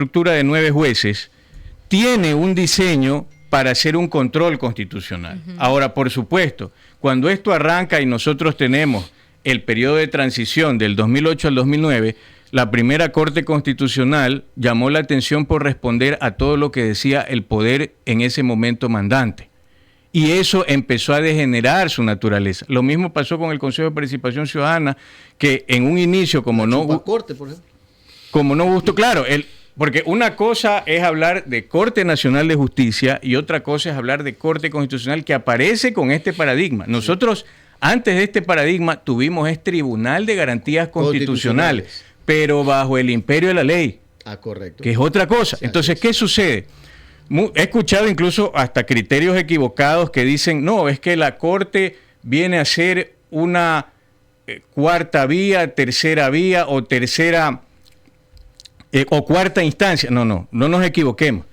estructura de 9 jueces tiene un diseño para hacer un control constitucional. Ahora, por supuesto, cuando esto arranca y nosotros tenemos el periodo de transición del 2008 al 2009, la primera Corte Constitucional llamó la atención por responder a todo lo que decía el poder en ese momento mandante. Y eso empezó a degenerar su naturaleza. Lo mismo pasó con el Consejo de Participación Ciudadana, que en un inicio, como no gustó, claro, porque una cosa es hablar de Corte Nacional de Justicia y otra cosa es hablar de Corte Constitucional que aparece con este paradigma. Nosotros, antes de este paradigma, tuvimos Tribunal de Garantías Constitucionales, pero bajo el imperio de la ley, correcto, que es otra cosa. Entonces, ¿qué sucede? He escuchado incluso hasta criterios equivocados que dicen, no, es que la Corte viene a ser una cuarta vía, tercera vía o tercera o cuarta instancia. No nos equivoquemos.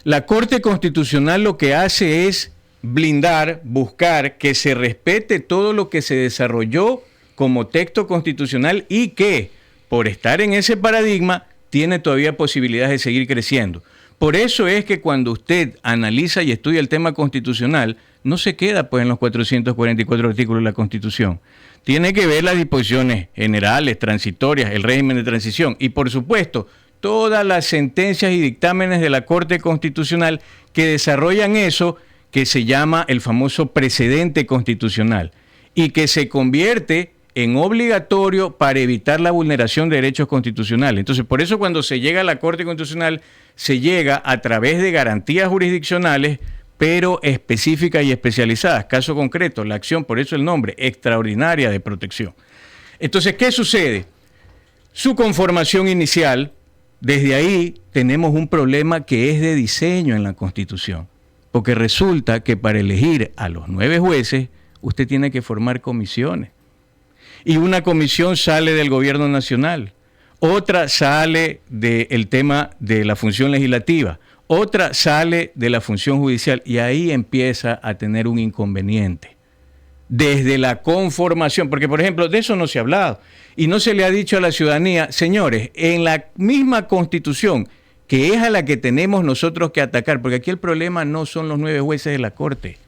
La Corte Constitucional lo que hace es blindar, buscar que se respete todo lo que se desarrolló como texto constitucional y que, por estar en ese paradigma, tiene todavía posibilidades de seguir creciendo. Por eso es que cuando usted analiza y estudia el tema constitucional, no se queda pues en los 444 artículos de la Constitución. Tiene que ver las disposiciones generales, transitorias, el régimen de transición y, por supuesto, todas las sentencias y dictámenes de la Corte Constitucional que desarrollan eso que se llama el famoso precedente constitucional y que se convierte en obligatorio para evitar la vulneración de derechos constitucionales. Entonces, por eso cuando se llega a la Corte Constitucional, se llega a través de garantías jurisdiccionales, pero específicas y especializadas. Caso concreto, la acción, por eso el nombre, extraordinaria de protección. Entonces, ¿qué sucede? Su conformación inicial, desde ahí tenemos un problema que es de diseño en la Constitución, porque resulta que para elegir a los 9 jueces, usted tiene que formar comisiones. Y una comisión sale del gobierno nacional, otra sale del tema de la función legislativa, otra sale de la función judicial y ahí empieza a tener un inconveniente. Desde la conformación, porque por ejemplo de eso no se ha hablado y no se le ha dicho a la ciudadanía, señores, en la misma Constitución, que es a la que tenemos nosotros que atacar, porque aquí el problema no son los 9 jueces de la Corte,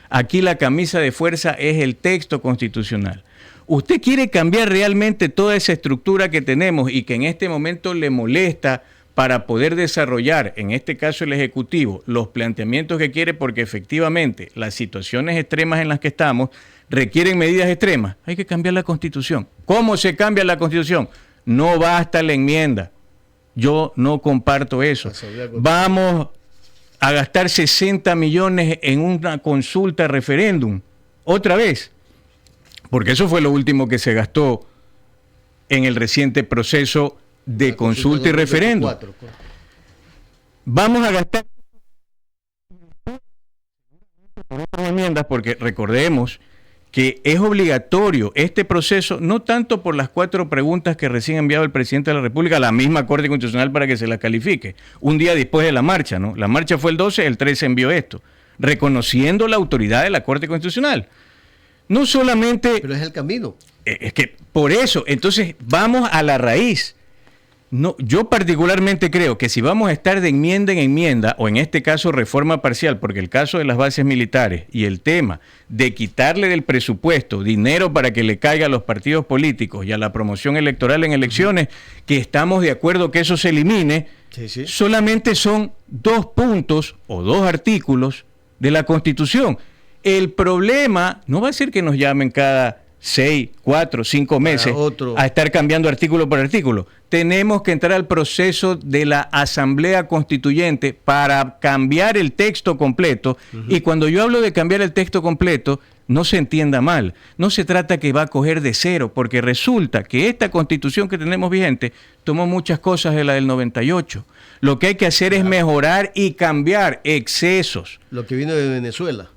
aquí la camisa de fuerza es el texto constitucional. ¿Usted quiere cambiar realmente toda esa estructura que tenemos y que en este momento le molesta para poder desarrollar, en este caso el Ejecutivo, los planteamientos que quiere? Porque efectivamente las situaciones extremas en las que estamos requieren medidas extremas. Hay que cambiar la Constitución. ¿Cómo se cambia la Constitución? No basta la enmienda. Yo no comparto eso. Vamos a gastar 60 millones en una consulta referéndum. Otra vez. Porque eso fue lo último que se gastó en el reciente proceso de consulta y referéndum. Vamos a gastar por otras enmiendas porque recordemos que es obligatorio este proceso, no tanto por las 4 preguntas que recién ha enviado el presidente de la República a la misma Corte Constitucional para que se las califique, un día después de la marcha, ¿no? La marcha fue el 12, el 13 envió esto, reconociendo la autoridad de la Corte Constitucional. No solamente... Pero es el camino. Es que por eso, entonces vamos a la raíz. No, yo particularmente creo que si vamos a estar de enmienda en enmienda, o en este caso reforma parcial, porque el caso de las bases militares y el tema de quitarle del presupuesto dinero para que le caiga a los partidos políticos y a la promoción electoral en elecciones, que estamos de acuerdo que eso se elimine, solamente son 2 puntos o 2 artículos de la Constitución. El problema no va a ser que nos llamen cada 6, 4, 5 meses a estar cambiando artículo por artículo. Tenemos que entrar al proceso de la Asamblea Constituyente para cambiar el texto completo. Y cuando yo hablo de cambiar el texto completo, no se entienda mal. No se trata que va a coger de cero, porque resulta que esta Constitución que tenemos vigente tomó muchas cosas de la del 98. Lo que hay que hacer es mejorar y cambiar excesos. Lo que vino de Venezuela.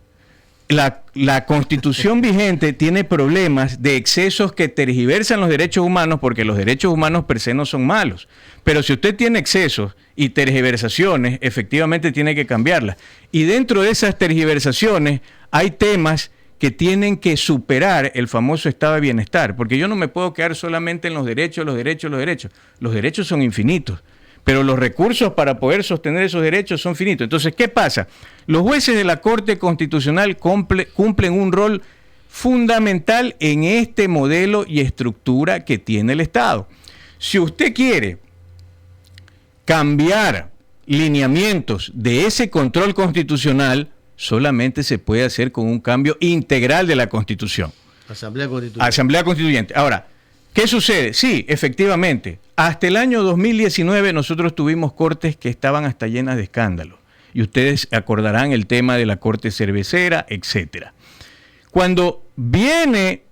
La Constitución vigente tiene problemas de excesos que tergiversan los derechos humanos, porque los derechos humanos per se no son malos. Pero si usted tiene excesos y tergiversaciones, efectivamente tiene que cambiarlas. Y dentro de esas tergiversaciones hay temas que tienen que superar el famoso estado de bienestar, porque yo no me puedo quedar solamente en los derechos. Los derechos son infinitos. pero los recursos para poder sostener esos derechos son finitos. Entonces, ¿qué pasa? Los jueces de la Corte Constitucional cumplen un rol fundamental en este modelo y estructura que tiene el Estado. Si usted quiere cambiar lineamientos de ese control constitucional, solamente se puede hacer con un cambio integral de la Constitución. Asamblea Constituyente. Asamblea Constituyente. Ahora, ¿qué sucede? Sí, efectivamente, hasta el año 2019 nosotros tuvimos cortes que estaban hasta llenas de escándalos. Y ustedes acordarán el tema de la Corte Cervecera, etcétera. Cuando viene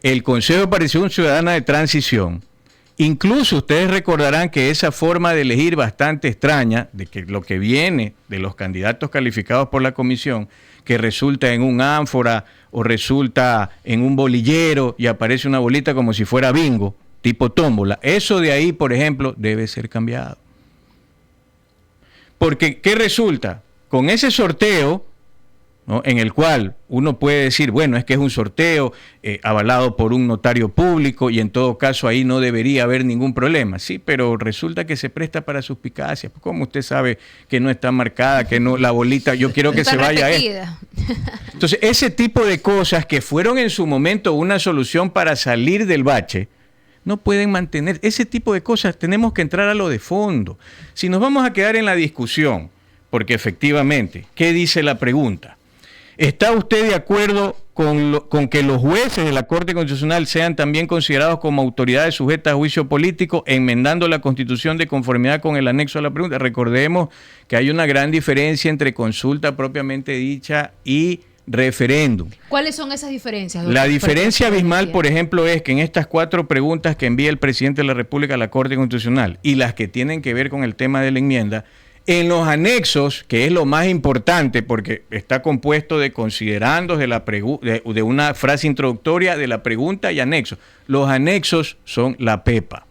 el Consejo de Participación Ciudadana de Transición, incluso ustedes recordarán que esa forma de elegir bastante extraña, de que lo que viene de los candidatos calificados por la comisión, que resulta en un ánfora o resulta en un bolillero y aparece una bolita como si fuera bingo, tipo tómbola, eso de ahí, por ejemplo, debe ser cambiado. Porque, ¿qué resulta? Con ese sorteo, ¿no?, en el cual uno puede decir, bueno, es que es un sorteo avalado por un notario público y en todo caso ahí no debería haber ningún problema. Sí, pero resulta que se presta para suspicacias. ¿Cómo usted sabe que no está marcada, que no la bolita, yo quiero que se vaya a Entonces, ese tipo de cosas que fueron en su momento una solución para salir del bache, no pueden mantener. Ese tipo de cosas tenemos que entrar a lo de fondo. Si nos vamos a quedar en la discusión, porque efectivamente, ¿qué dice la pregunta? ¿Está usted de acuerdo con que los jueces de la Corte Constitucional sean también considerados como autoridades sujetas a juicio político, enmendando la Constitución de conformidad con el anexo a la pregunta? Recordemos que hay una gran diferencia entre consulta propiamente dicha y referéndum. ¿Cuáles son esas diferencias, doctor? La diferencia abismal, por ejemplo, es que en estas 4 preguntas que envía el presidente de la República a la Corte Constitucional y las que tienen que ver con el tema de la enmienda, en los anexos, que es lo más importante porque está compuesto de considerandos de una frase introductoria de la pregunta y anexos. Los anexos son la pepa.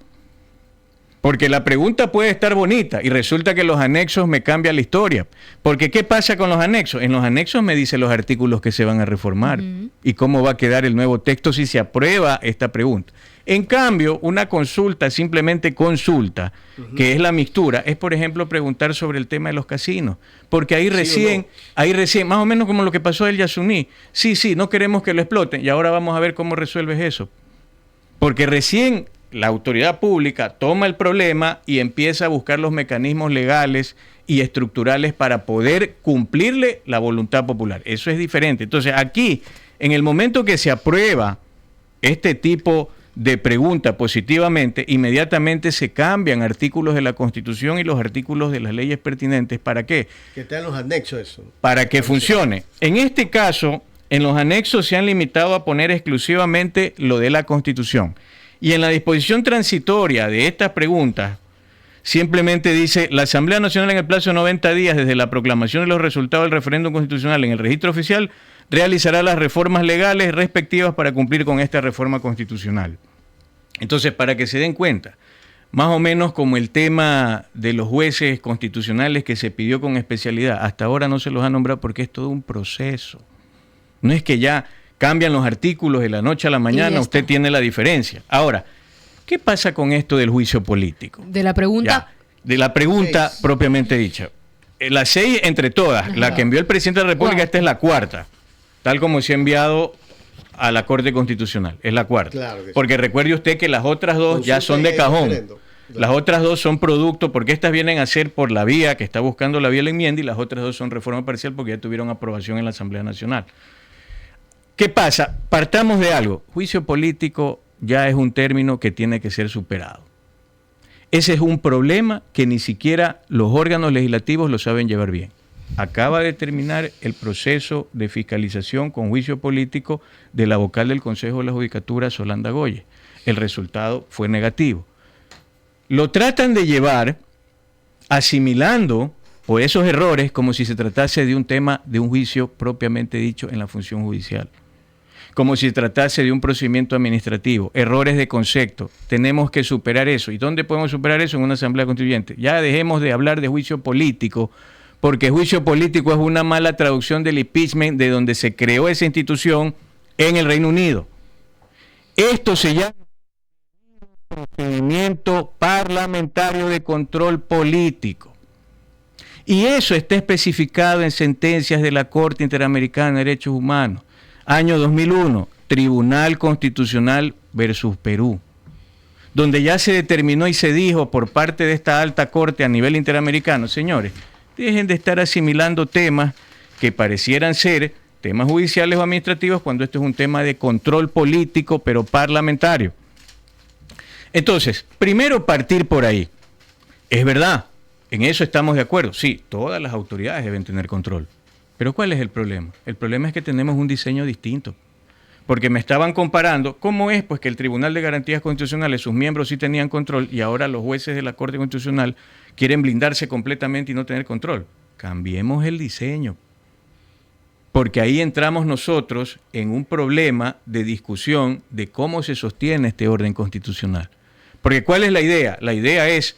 Porque la pregunta puede estar bonita y resulta que los anexos me cambian la historia. Porque ¿qué pasa con los anexos? En los anexos me dicen los artículos que se van a reformar y cómo va a quedar el nuevo texto si se aprueba esta pregunta. En cambio, una consulta, simplemente consulta, que es la mixtura, es por ejemplo preguntar sobre el tema de los casinos. Porque ahí recién, más o menos como lo que pasó del Yasuní, sí, no queremos que lo exploten y ahora vamos a ver cómo resuelves eso. Porque recién la autoridad pública toma el problema y empieza a buscar los mecanismos legales y estructurales para poder cumplirle la voluntad popular. Eso es diferente. Entonces aquí, en el momento que se aprueba este tipo de pregunta positivamente, inmediatamente se cambian artículos de la Constitución y los artículos de las leyes pertinentes. ¿Para qué? Que están los anexos eso. Para que funcione. En este caso, en los anexos se han limitado a poner exclusivamente lo de la Constitución. Y en la disposición transitoria de estas preguntas, simplemente dice, la Asamblea Nacional en el plazo de 90 días desde la proclamación de los resultados del referéndum constitucional en el registro oficial, realizará las reformas legales respectivas para cumplir con esta reforma constitucional. Entonces, para que se den cuenta, más o menos como el tema de los jueces constitucionales que se pidió con especialidad, hasta ahora no se los ha nombrado porque es todo un proceso. No es que ya cambian los artículos de la noche a la mañana, usted tiene la diferencia. Ahora, ¿qué pasa con esto del juicio político? De la pregunta. De la pregunta propiamente dicha. Las 6 entre todas, la que envió el presidente de la República, esta es la 4ª, tal como se ha enviado a la Corte Constitucional, es la 4ª. Claro que sí. Porque recuerde usted que las otras 2 ya son de cajón. Claro. Las otras 2 son producto, porque estas vienen a ser por la vía que está buscando la vía de la enmienda, y las otras 2 son reforma parcial porque ya tuvieron aprobación en la Asamblea Nacional. ¿Qué pasa? Partamos de algo. Juicio político ya es un término que tiene que ser superado. Ese es un problema que ni siquiera los órganos legislativos lo saben llevar bien. Acaba de terminar el proceso de fiscalización con juicio político de la vocal del Consejo de la Judicatura, Solanda Goye. El resultado fue negativo. Lo tratan de llevar asimilando por esos errores como si se tratase de un tema de un juicio propiamente dicho en la función judicial. Como si se tratase de un procedimiento administrativo, errores de concepto. Tenemos que superar eso. ¿Y dónde podemos superar eso? En una asamblea constituyente. Ya dejemos de hablar de juicio político, porque juicio político es una mala traducción del impeachment de donde se creó esa institución en el Reino Unido. Esto se llama procedimiento parlamentario de control político. Y eso está especificado en sentencias de la Corte Interamericana de Derechos Humanos. Año 2001, Tribunal Constitucional versus Perú, donde ya se determinó y se dijo por parte de esta alta corte a nivel interamericano, señores, dejen de estar asimilando temas que parecieran ser temas judiciales o administrativos cuando esto es un tema de control político, pero parlamentario. Entonces, primero partir por ahí. Es verdad, en eso estamos de acuerdo. Sí, todas las autoridades deben tener control. Pero ¿cuál es el problema? El problema es que tenemos un diseño distinto. Porque me estaban comparando, ¿cómo es? Pues que el Tribunal de Garantías Constitucionales, sus miembros sí tenían control y ahora los jueces de la Corte Constitucional quieren blindarse completamente y no tener control. Cambiemos el diseño. Porque ahí entramos nosotros en un problema de discusión de cómo se sostiene este orden constitucional. Porque ¿cuál es la idea? La idea es,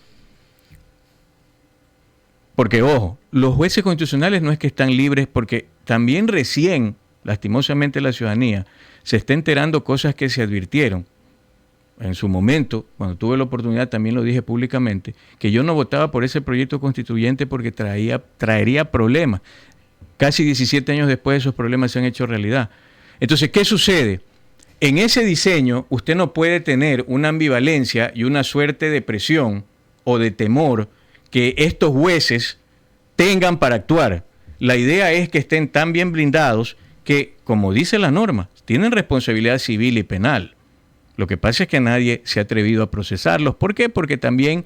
porque ojo, los jueces constitucionales no es que están libres, porque también recién, lastimosamente la ciudadanía, se está enterando cosas que se advirtieron. En su momento, cuando tuve la oportunidad, también lo dije públicamente, que yo no votaba por ese proyecto constituyente porque traería problemas. Casi 17 años después esos problemas se han hecho realidad. Entonces, ¿qué sucede? En ese diseño usted no puede tener una ambivalencia y una suerte de presión o de temor que estos jueces tengan para actuar. La idea es que estén tan bien blindados que, como dice la norma, tienen responsabilidad civil y penal. Lo que pasa es que nadie se ha atrevido a procesarlos. ¿Por qué? Porque también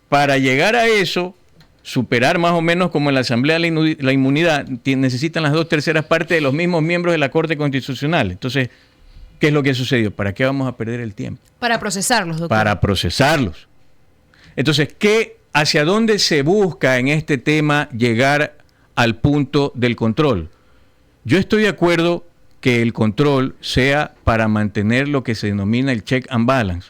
para llegar a eso, superar más o menos como en la Asamblea la inmunidad, necesitan las 2/3 partes de los mismos miembros de la Corte Constitucional. Entonces, ¿qué es lo que ha sucedido? ¿Para qué vamos a perder el tiempo? Para procesarlos, doctor. Para procesarlos. Entonces, ¿hacia dónde se busca en este tema llegar al punto del control? Yo estoy de acuerdo que el control sea para mantener lo que se denomina el check and balance.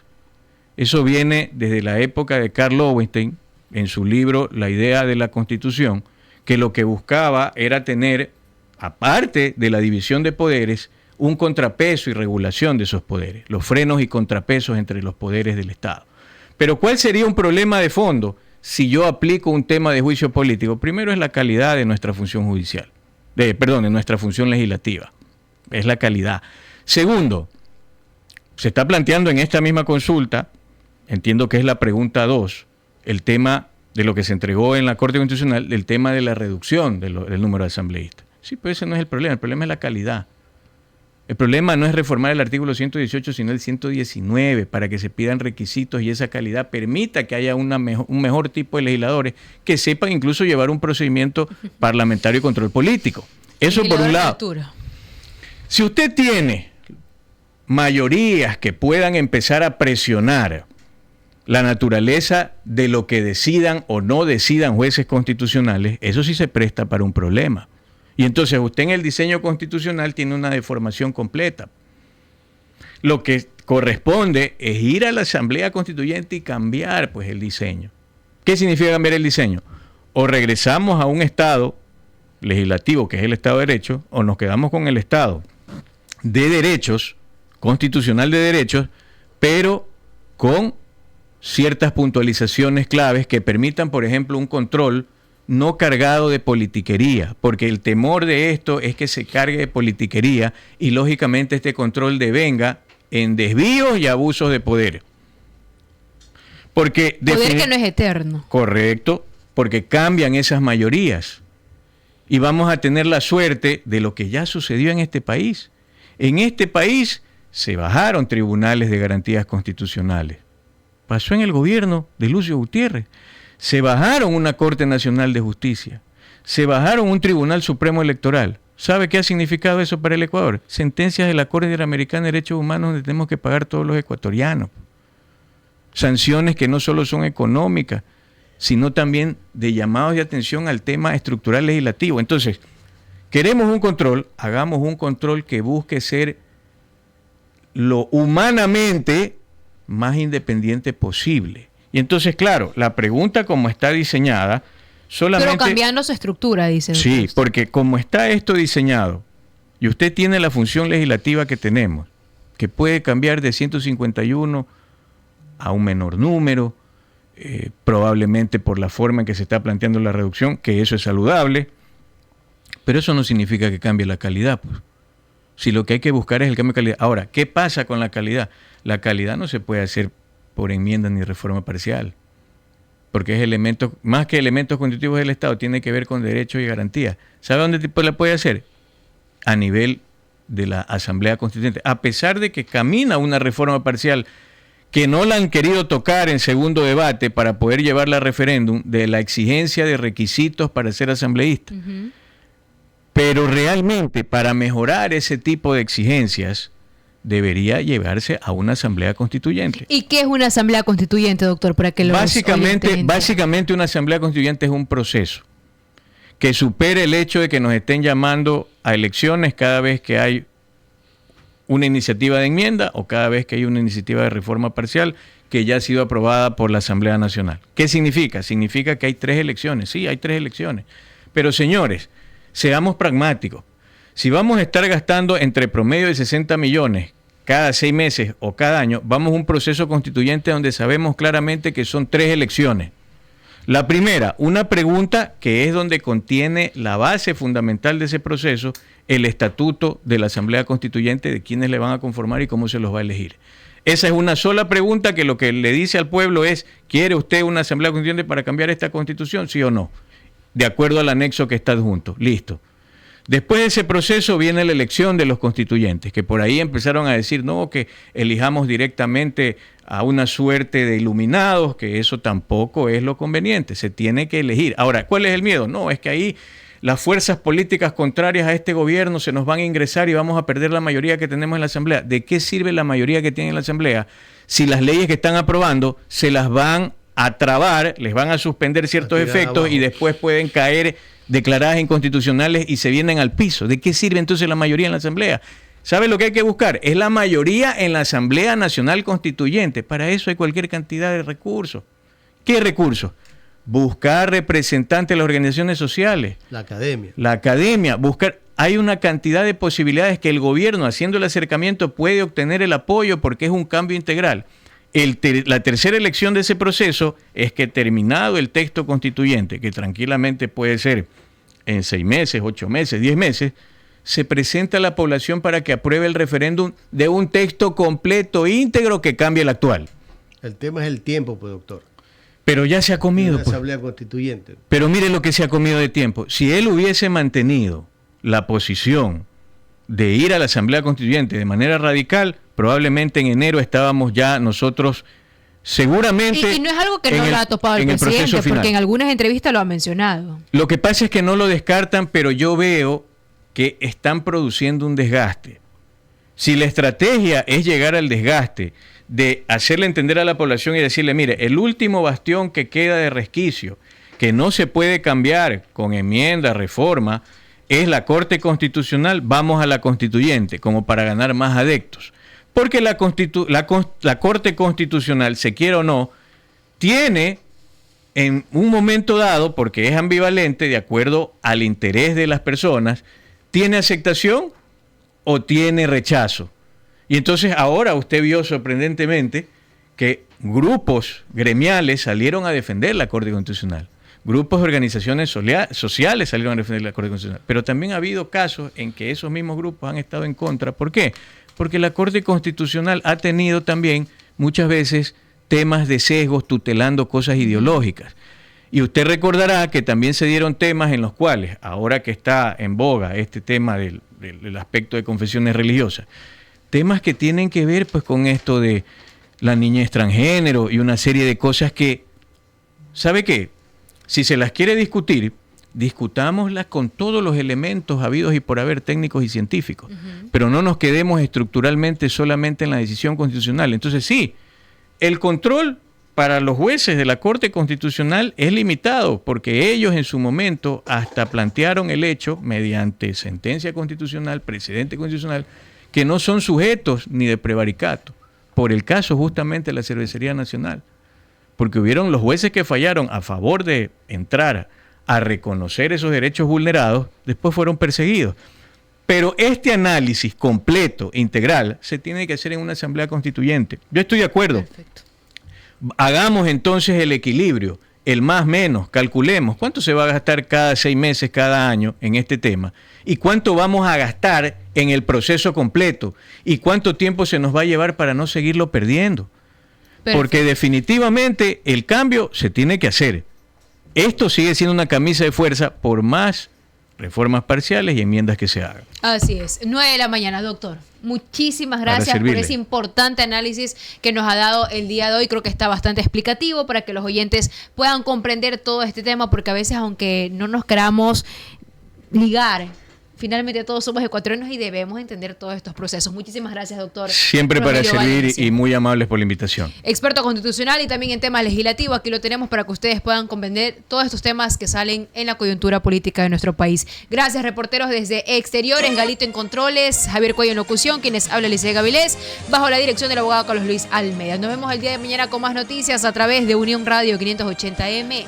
Eso viene desde la época de Karl Lowenstein, en su libro La idea de la Constitución, que lo que buscaba era tener, aparte de la división de poderes, un contrapeso y regulación de esos poderes, los frenos y contrapesos entre los poderes del Estado. Pero ¿cuál sería un problema de fondo si yo aplico un tema de juicio político? Primero es la calidad de nuestra función judicial, de nuestra función legislativa. Es la calidad. Segundo, se está planteando en esta misma consulta, entiendo que es la pregunta 2, el tema de lo que se entregó en la Corte Constitucional, el tema de la reducción del número de asambleístas. Sí, pero ese no es el problema es la calidad. El problema no es reformar el artículo 118, sino el 119, para que se pidan requisitos y esa calidad permita que haya un mejor tipo de legisladores que sepan incluso llevar un procedimiento parlamentario de control político. Eso por un lado. Si usted tiene mayorías que puedan empezar a presionar la naturaleza de lo que decidan o no decidan jueces constitucionales, eso sí se presta para un problema. Y entonces usted en el diseño constitucional tiene una deformación completa. Lo que corresponde es ir a la Asamblea Constituyente y cambiar pues el diseño. ¿Qué significa cambiar el diseño? O regresamos a un Estado legislativo, que es el Estado de Derecho, o nos quedamos con el Estado de derechos, constitucional de derechos, pero con ciertas puntualizaciones claves que permitan, por ejemplo, un control no cargado de politiquería, porque el temor de esto es que se cargue de politiquería y lógicamente este control devenga en desvíos y abusos de poder. Porque poder que no es eterno. Correcto, porque cambian esas mayorías y vamos a tener la suerte de lo que ya sucedió en este país. En este país se bajaron tribunales de garantías constitucionales. Pasó en el gobierno de Lucio Gutiérrez. Se bajaron una Corte Nacional de Justicia. Se bajaron un Tribunal Supremo Electoral. ¿Sabe qué ha significado eso para el Ecuador? Sentencias de la Corte Interamericana de Derechos Humanos donde tenemos que pagar todos los ecuatorianos. Sanciones que no solo son económicas, sino también de llamados de atención al tema estructural legislativo. Entonces, queremos un control, hagamos un control que busque ser lo humanamente más independiente posible. Y entonces, claro, la pregunta como está diseñada, solamente... Pero cambiando su estructura, dice. Sí, porque como está esto diseñado, y usted tiene la función legislativa que tenemos, que puede cambiar de 151 a un menor número, probablemente por la forma en que se está planteando la reducción, que eso es saludable, pero eso no significa que cambie la calidad, pues. Si lo que hay que buscar es el cambio de calidad. Ahora, ¿qué pasa con la calidad? La calidad no se puede hacer por enmienda ni reforma parcial, porque es elemento, más que elementos constitutivos del Estado, tiene que ver con derechos y garantías. ¿Sabe dónde la puede hacer? A nivel de la Asamblea Constituyente, a pesar de que camina una reforma parcial que no la han querido tocar en segundo debate para poder llevarla a referéndum, de la exigencia de requisitos para ser asambleísta. Uh-huh. Pero realmente, para mejorar ese tipo de exigencias, debería llevarse a una asamblea constituyente. ¿Y qué es una asamblea constituyente, doctor? Para que lo Básicamente una asamblea constituyente es un proceso que supere el hecho de que nos estén llamando a elecciones cada vez que hay una iniciativa de enmienda o cada vez que hay una iniciativa de reforma parcial que ya ha sido aprobada por la Asamblea Nacional. ¿Qué significa? Significa que hay 3 elecciones. Sí, hay 3 elecciones. Pero señores, seamos pragmáticos. Si vamos a estar gastando entre promedio de 60 millones cada 6 meses o cada año, vamos a un proceso constituyente donde sabemos claramente que son 3 elecciones. La primera, una pregunta que es donde contiene la base fundamental de ese proceso, el estatuto de la Asamblea Constituyente, de quiénes le van a conformar y cómo se los va a elegir. Esa es una sola pregunta que lo que le dice al pueblo es, ¿quiere usted una Asamblea Constituyente para cambiar esta Constitución, sí o no? De acuerdo al anexo que está adjunto. Listo. Después de ese proceso viene la elección de los constituyentes, que por ahí empezaron a decir, no, que elijamos directamente a una suerte de iluminados, que eso tampoco es lo conveniente, se tiene que elegir. Ahora, ¿cuál es el miedo? No, es que ahí las fuerzas políticas contrarias a este gobierno se nos van a ingresar y vamos a perder la mayoría que tenemos en la Asamblea. ¿De qué sirve la mayoría que tiene en la Asamblea si las leyes que están aprobando se las van a trabar, les van a suspender ciertos efectos abajo y después pueden caer declaradas inconstitucionales y se vienen al piso? ¿De qué sirve entonces la mayoría en la Asamblea? ¿Sabe lo que hay que buscar? Es la mayoría en la Asamblea Nacional Constituyente. Para eso hay cualquier cantidad de recursos. ¿Qué recursos? Buscar representantes de las organizaciones sociales. La academia. La academia. Buscar. Hay una cantidad de posibilidades que el gobierno, haciendo el acercamiento, puede obtener el apoyo porque es un cambio integral. La tercera elección de ese proceso es que, terminado el texto constituyente, que tranquilamente puede ser en 6 meses, 8 meses, 10 meses, se presenta a la población para que apruebe el referéndum de un texto completo, íntegro, que cambie el actual. El tema es el tiempo, pues, doctor. Pero ya se ha comido. La Asamblea Constituyente. Pero mire lo que se ha comido de tiempo. Si él hubiese mantenido la posición de ir a la Asamblea Constituyente de manera radical, probablemente en enero estábamos ya nosotros seguramente... Y no es algo que no lo ha topado el presidente, porque en algunas entrevistas lo ha mencionado. Lo que pasa es que no lo descartan, pero yo veo que están produciendo un desgaste. Si la estrategia es llegar al desgaste, de hacerle entender a la población y decirle, mire, el último bastión que queda de resquicio, que no se puede cambiar con enmienda, reforma, es la Corte Constitucional, vamos a la Constituyente, como para ganar más adeptos. Porque la Corte Constitucional, se quiera o no, tiene en un momento dado, porque es ambivalente de acuerdo al interés de las personas, ¿tiene aceptación o tiene rechazo? Y entonces ahora usted vio sorprendentemente que grupos gremiales salieron a defender la Corte Constitucional. Grupos de organizaciones sociales salieron a defender la Corte Constitucional. Pero también ha habido casos en que esos mismos grupos han estado en contra. ¿Por qué? Porque la Corte Constitucional ha tenido también muchas veces temas de sesgos tutelando cosas ideológicas. Y usted recordará que también se dieron temas en los cuales, ahora que está en boga este tema del aspecto de confesiones religiosas, temas que tienen que ver pues con esto de la niñez transgénero y una serie de cosas que, ¿sabe qué? Si se las quiere discutir, discutámoslas con todos los elementos habidos y por haber técnicos y científicos, pero no nos quedemos estructuralmente solamente en la decisión constitucional. Entonces sí, el control para los jueces de la Corte Constitucional es limitado, porque ellos en su momento hasta plantearon el hecho, mediante sentencia constitucional, precedente constitucional, que no son sujetos ni de prevaricato, por el caso justamente de la Cervecería Nacional, porque hubieron los jueces que fallaron a favor de entrar a reconocer esos derechos vulnerados, después fueron perseguidos. Pero este análisis completo, integral, se tiene que hacer en una asamblea constituyente. Yo estoy de acuerdo. Perfecto. Hagamos entonces el equilibrio, el más menos, calculemos cuánto se va a gastar cada 6 meses, cada año en este tema y cuánto vamos a gastar en el proceso completo y cuánto tiempo se nos va a llevar para no seguirlo perdiendo. Perfecto. Porque definitivamente el cambio se tiene que hacer. Esto sigue siendo una camisa de fuerza por más reformas parciales y enmiendas que se hagan. Así es, 9 de la mañana, doctor. Muchísimas gracias por ese importante análisis que nos ha dado el día de hoy. Creo que está bastante explicativo para que los oyentes puedan comprender todo este tema, porque a veces, aunque no nos queramos ligar, finalmente todos somos ecuatorianos y debemos entender todos estos procesos. Muchísimas gracias, doctor. Siempre Rogelio para servir Valencia. Y muy amables por la invitación. Experto constitucional y también en temas legislativos. Aquí lo tenemos para que ustedes puedan comprender todos estos temas que salen en la coyuntura política de nuestro país. Gracias, reporteros desde Exteriores, Galito en Controles, Javier Cuello en Locución, quienes habla Licey Gavilés, bajo la dirección del abogado Carlos Luis Almeida. Nos vemos el día de mañana con más noticias a través de Unión Radio 580M.